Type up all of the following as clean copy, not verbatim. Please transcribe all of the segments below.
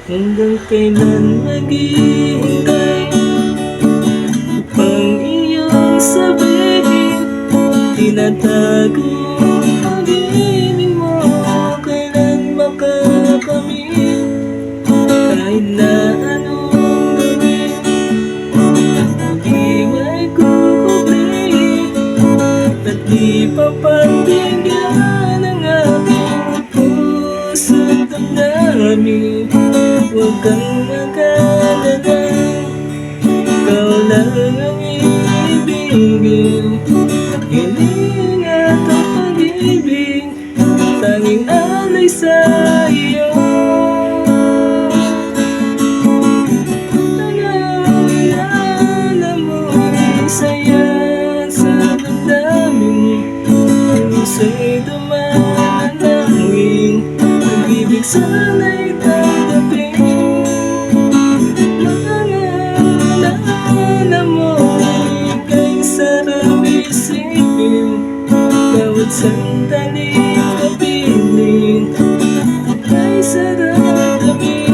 Hanggang kailan maghihintay upang iyong sabihin, tinatago ang pag-ibig mo, kailan makakamit, kahit na anong gawin, hindi may kukublihin at di papatigyan ang aking puso't damdamin. Huwag kang mag-alala, ikaw lang ang ibigin, hiling at ang pag-ibig, tanging alay sa iyo. Nangangailangan mo ang saya sa damdamin, puso'y dumanalangin, pag-ibig sana'y tanggapin. Nangangailangan mo, ika'y sarap isipin, bawat sandaling kapiling, ika'y sarap gawin.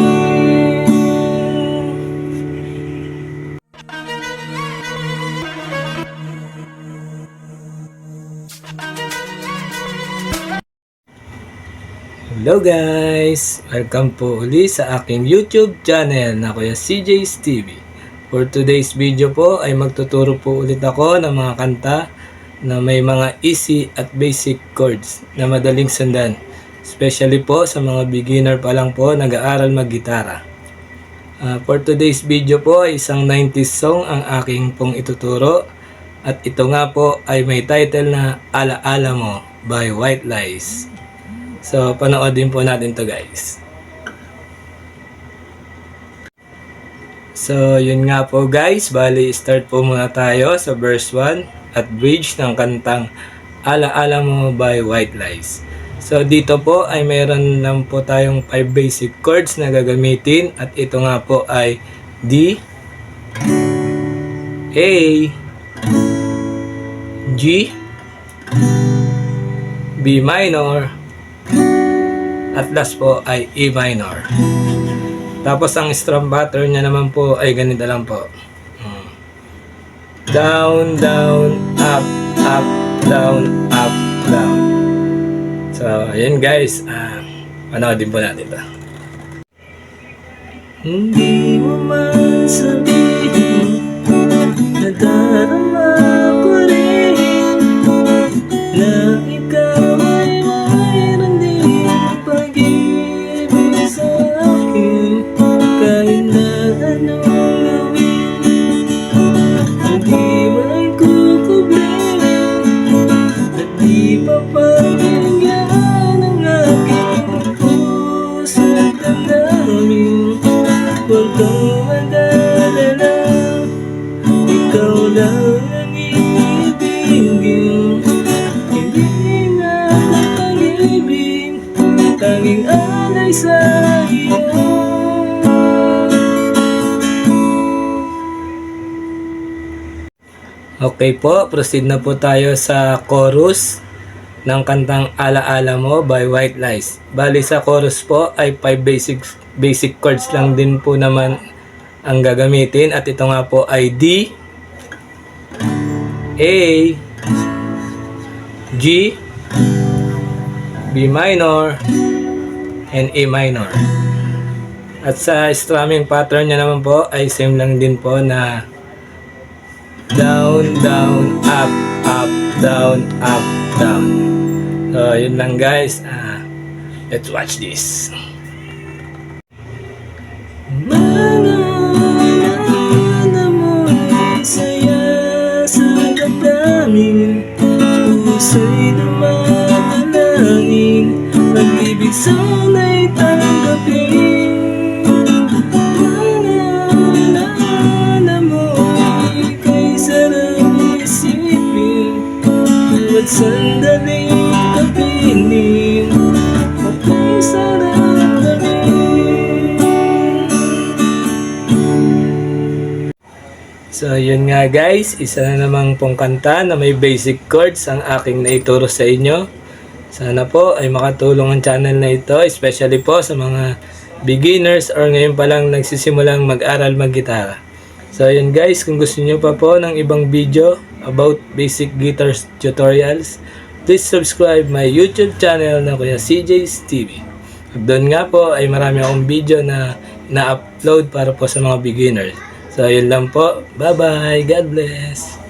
Hello guys! Welcome po uli sa aking YouTube channel na Kuya CJ's TV. For today's video po ay magtuturo po ulit ako ng mga kanta na may mga easy at basic chords na madaling sundan. Especially po sa mga beginner pa lang po nag-aaral mag-gitara. For today's video po ay isang 90s song ang aking pong ituturo. At ito nga po ay may title na Ala-Ala Mo by White Lies. So, panoodin po natin to guys. So, yun nga po guys. Bali, start po muna tayo sa verse 1 at bridge ng kantang Ala-Ala Mo by White Lies. So, dito po ay mayroon lang po tayong 5 basic chords na gagamitin. At ito nga po ay D, A, G, B minor, at last po ay E minor. Tapos ang strum pattern niya naman po ay ganito lang po. Down, down, up, up, down, up, down. So, ayan guys. Panoodin po natin ito. Hindi mo man sabihin, nadarama ko rin na ikaw ay mayroon din pag-ibig sa akin, kahit na anong gawin, hindi may kukublihin at di papagbigyan ang aking puso't damdamin. Huwag kang mag-alala, ikaw lang ang ibigin, hindi na ang pag-ibig, tanging alay sa iyo. Okay po, proceed na po tayo sa chorus ng kantang Ala-Ala Mo by White Lies. Bali sa chorus po ay 5 basic chords lang din po naman ang gagamitin. At ito nga po ay D, A, G, B minor, and E minor. At sa strumming pattern niya naman po ay same lang din po na down, down, up, up, down, up, down. So, yun lang guys. Let's watch this. Maalala mo ang saya sa damdamin, puso'y dumadalangin, pag-ibig sana'y tanggapin. Maalala mo, ika'y sarap isipin, bawat sandaling kapiling, ika'y sarap gawin. So, yun nga guys, isa na namang pong kanta na may basic chords ang aking naituro sa inyo. Sana po ay makatulong ang channel na ito, especially po sa mga beginners or ngayon pa lang nagsisimulang mag-aral mag-gitara. So yun guys, kung gusto nyo pa po ng ibang video about basic guitar tutorials, please subscribe my YouTube channel na Kuya CJ's TV. Doon nga po ay marami akong video na na-upload para po sa mga beginners. So yun lang po. Bye bye. God bless.